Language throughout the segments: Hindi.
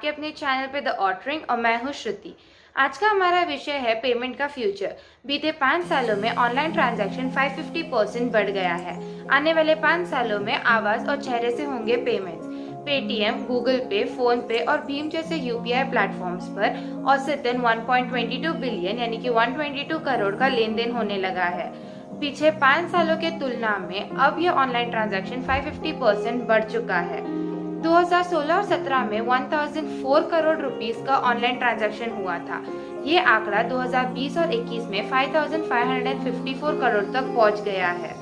आपके अपने चैनल पे द ऑटरिंग और मैं हूँ श्रुति। आज का हमारा विषय है पेमेंट का फ्यूचर। बीते 5 सालों में ऑनलाइन ट्रांजैक्शन 550% बढ़ गया है। आने वाले 5 सालों में आवाज और चेहरे से होंगे पेमेंट्स। पेटीएम, गूगल पे, फोन पे और भीम जैसे यूपीआई प्लेटफॉर्म्स पर औसतन 1.22 बिलियन यानी कि 122 करोड़ का लेन देन होने लगा है। पीछे 5 सालों के तुलना में अब यह ऑनलाइन ट्रांजैक्शन 550% बढ़ चुका है। 2016 और 17 में 1004 करोड़ रुपीस का ऑनलाइन ट्रांजैक्शन हुआ था। ये आंकड़ा 2020 और 21 में 5554 करोड़ तक पहुंच गया है।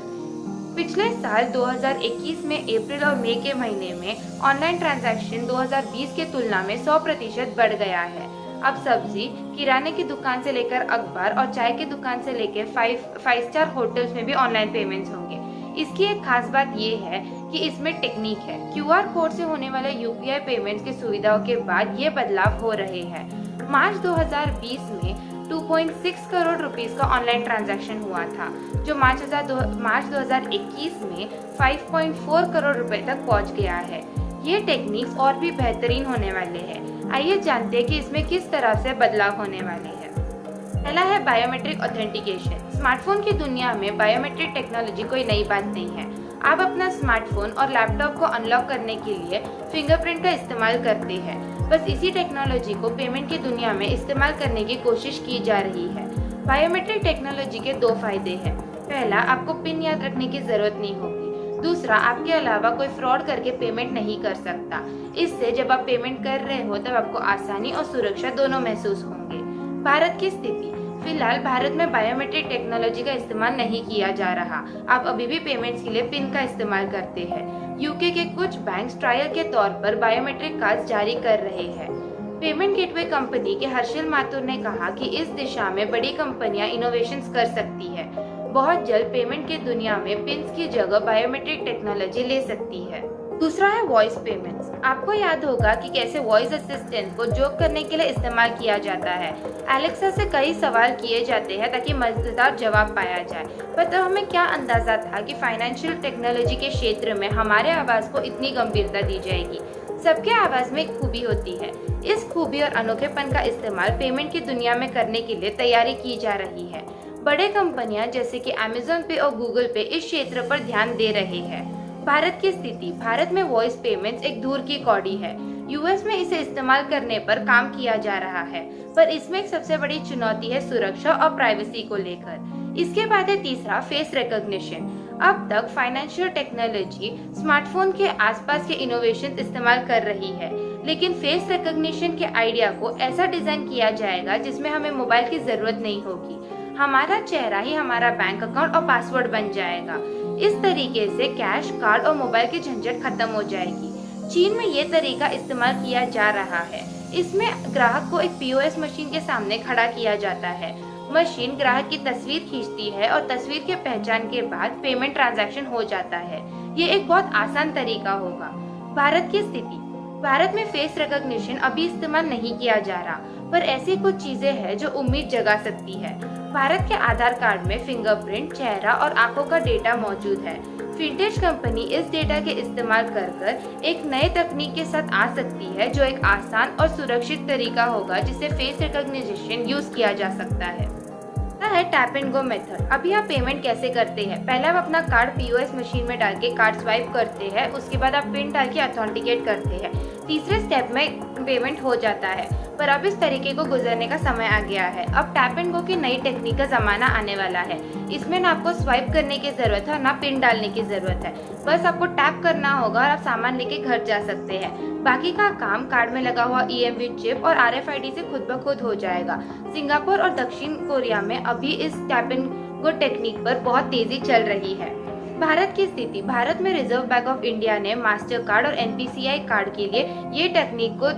पिछले साल 2021 में अप्रैल और मई के महीने में ऑनलाइन ट्रांजैक्शन 2020 के तुलना में 100% बढ़ गया है। अब सब्जी, किराने की दुकान से लेकर अखबार और चाय की दुकान से लेकर फाइव स्टार होटल्स में भी ऑनलाइन पेमेंट्स होंगे। इसकी एक खास बात ये है कि इसमें टेक्निक है। क्यूआर कोड से होने वाले यूपीआई पेमेंट्स की सुविधाओं के बाद ये बदलाव हो रहे हैं। मार्च 2020 में 2.6 करोड़ रुपीस का ऑनलाइन ट्रांजैक्शन हुआ था, जो मार्च 2021 में 5.4 करोड़ रुपए तक पहुंच गया है। ये टेक्निक्स और भी बेहतरीन होने वाले हैं। आइए जानते हैं कि इसमें किस तरह से बदलाव होने वाले हैं। पहला है बायोमेट्रिक ऑथेंटिकेशन। स्मार्टफोन की दुनिया में बायोमेट्रिक टेक्नोलॉजी कोई नई बात नहीं है। आप अपना स्मार्टफोन और लैपटॉप को अनलॉक करने के लिए फिंगरप्रिंट का इस्तेमाल करते हैं। बस इसी टेक्नोलॉजी को पेमेंट की दुनिया में इस्तेमाल करने की कोशिश की जा रही है। बायोमेट्रिक टेक्नोलॉजी के 2 फायदे हैं। पहला, आपको पिन याद रखने की जरूरत नहीं होगी। दूसरा, आपके अलावा कोई फ्रॉड करके पेमेंट नहीं कर सकता। इससे जब आप पेमेंट कर रहे हो तब आपको आसानी और सुरक्षा दोनों महसूस होंगे। भारत की स्थिति। फिलहाल भारत में बायोमेट्रिक टेक्नोलॉजी का इस्तेमाल नहीं किया जा रहा। आप अभी भी पेमेंट्स के लिए पिन का इस्तेमाल करते हैं। यूके के कुछ बैंक्स ट्रायल के तौर पर बायोमेट्रिक कार्ड जारी कर रहे हैं। पेमेंट गेटवे कंपनी के हर्षल माथुर ने कहा कि इस दिशा में बड़ी कंपनियां इनोवेशंस कर सकती है। बहुत जल्द पेमेंट की दुनिया में पिन्स की जगह बायोमेट्रिक टेक्नोलॉजी ले सकती है। दूसरा है वॉइस पेमेंट्स। आपको याद होगा कि कैसे वॉइस असिस्टेंट को जोक करने के लिए इस्तेमाल किया जाता है। एलेक्सा से कई सवाल किए जाते हैं ताकि मजेदार जवाब पाया जाए। पर तब हमें क्या अंदाजा था कि फाइनेंशियल टेक्नोलॉजी के क्षेत्र में हमारे आवाज को इतनी गंभीरता दी जाएगी। सबके आवाज में एक खूबी होती है। इस खूबी और अनोखेपन का इस्तेमाल पेमेंट की दुनिया में करने के लिए तैयारी की जा रही है। बड़े कंपनियां जैसे कि अमेजन पे और गूगल पे इस क्षेत्र पर ध्यान दे रहे हैं। भारत की स्थिति। भारत में वॉइस पेमेंट्स एक दूर की कौड़ी है। यूएस में इसे इस्तेमाल करने पर काम किया जा रहा है, पर इसमें एक सबसे बड़ी चुनौती है सुरक्षा और प्राइवेसी को लेकर। इसके बाद है तीसरा, फेस रिकॉग्निशन। अब तक फाइनेंशियल टेक्नोलॉजी स्मार्टफोन के आसपास के इनोवेशन इस्तेमाल कर रही है, लेकिन फेस रिकॉग्निशन के आइडिया को ऐसा डिजाइन किया जाएगा जिसमें हमें मोबाइल की जरूरत नहीं होगी। हमारा चेहरा ही हमारा बैंक अकाउंट और पासवर्ड बन जाएगा। इस तरीके से कैश, कार्ड और मोबाइल की झंझट खत्म हो जाएगी। चीन में ये तरीका इस्तेमाल किया जा रहा है। इसमें ग्राहक को एक पीओएस मशीन के सामने खड़ा किया जाता है। मशीन ग्राहक की तस्वीर खींचती है और तस्वीर के पहचान के बाद पेमेंट ट्रांजैक्शन हो जाता है। ये एक बहुत आसान तरीका होगा। भारत की स्थिति। भारत में फेस रिकॉग्निशन अभी इस्तेमाल नहीं किया जा रहा, पर ऐसी कुछ चीजें हैं जो उम्मीद जगा सकती है। भारत के आधार कार्ड में फिंगरप्रिंट, चेहरा और आंखों का डेटा मौजूद है। फिनटेक कंपनी इस डेटा के इस्तेमाल कर एक नए तकनीक के साथ आ सकती है, जो एक आसान और सुरक्षित तरीका होगा जिससे फेस रिकॉग्निशन यूज किया जा सकता है। है टैप एंड गो मेथड। अभी आप पेमेंट कैसे करते हैं? पहले आप अपना कार्ड पीओएस मशीन में डाल के कार्ड स्वाइप करते हैं, उसके बाद आप पिन डाल के ऑथेंटिकेट करते हैं। तीसरे स्टेप में पेमेंट हो जाता है, पर अब इस तरीके को गुजरने का समय आ गया है। अब टैप एंड गो की नई टेक्निक का जमाना आने वाला है। इसमें ना आपको स्वाइप करने की जरूरत है ना पिन डालने की जरूरत है। बस आपको टैप करना होगा और आप सामान लेके घर जा सकते हैं। बाकी का काम कार्ड में लगा हुआ ईएमवी चिप और आरएफआईडी से खुद ब खुद हो जाएगा। सिंगापुर और दक्षिण कोरिया में अभी इस टैप एंड गो टेक्निक पर बहुत तेजी चल रही है। भारत की स्थिति। भारत में रिजर्व बैंक ऑफ इंडिया ने मास्टर कार्ड और एनपीसीआई कार्ड के लिए ये टेक्निक को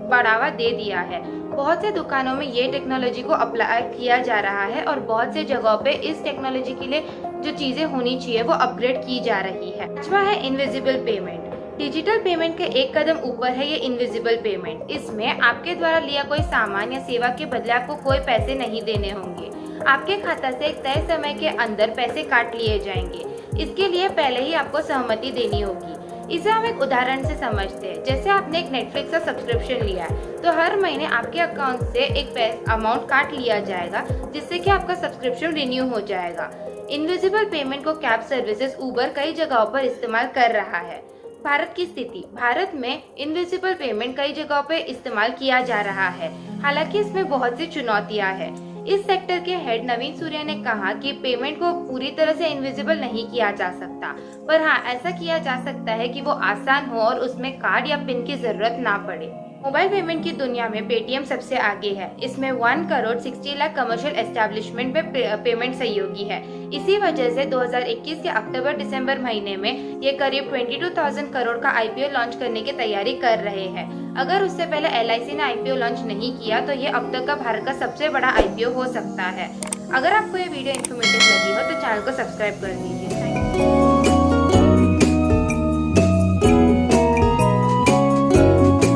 बढ़ावा दे दिया है। बहुत से दुकानों में ये टेक्नोलॉजी को अप्लाई किया जा रहा है और बहुत से जगहों पे इस टेक्नोलॉजी के लिए जो चीजें होनी चाहिए वो अपग्रेड की जा रही है। पांचवा है इनविजिबल पेमेंट। डिजिटल पेमेंट के एक कदम ऊपर है ये इनविजिबल पेमेंट। इसमें आपके द्वारा लिया कोई सामान या सेवा के बदले आपको कोई पैसे नहीं देने होंगे। आपके खाता से एक तय समय के अंदर पैसे काट लिए जाएंगे। इसके लिए पहले ही आपको सहमति देनी होगी। इसे हम एक उदाहरण से समझते हैं। जैसे आपने एक नेटफ्लिक्स का सब्सक्रिप्शन लिया है, तो हर महीने आपके अकाउंट से एक अमाउंट काट लिया जाएगा, जिससे कि आपका सब्सक्रिप्शन रिन्यू हो जाएगा। इनविजिबल पेमेंट को कैब सर्विसेज उबर कई जगहों पर इस्तेमाल कर रहा है। भारत की स्थिति। भारत में इनविजिबल पेमेंट कई जगहों पर इस्तेमाल किया जा रहा है, हालांकि इसमें बहुत सी चुनौतियां हैं। इस सेक्टर के हेड नवीन सूर्या ने कहा कि पेमेंट को पूरी तरह से इनविजिबल नहीं किया जा सकता, पर हाँ, ऐसा किया जा सकता है कि वो आसान हो और उसमें कार्ड या पिन की जरूरत ना पड़े। मोबाइल पेमेंट की दुनिया में पेटीएम सबसे आगे है। इसमें 1,60,00,000 कमर्शियल एस्टेब्लिशमेंट में पेमेंट सहयोगी है। इसी वजह से 2021 के अक्टूबर-दिसंबर महीने में ये करीब 22,000 करोड़ का आईपीओ लॉन्च करने की तैयारी कर रहे हैं। अगर उससे पहले एलआईसी ने आईपीओ लॉन्च नहीं किया तो ये अब तक का भारत का सबसे बड़ा आईपीओ हो सकता है। अगर आपको ये वीडियो इन्फॉर्मेटिव लगी हो तो चैनल को सब्सक्राइब कर दीजिए। Thank you.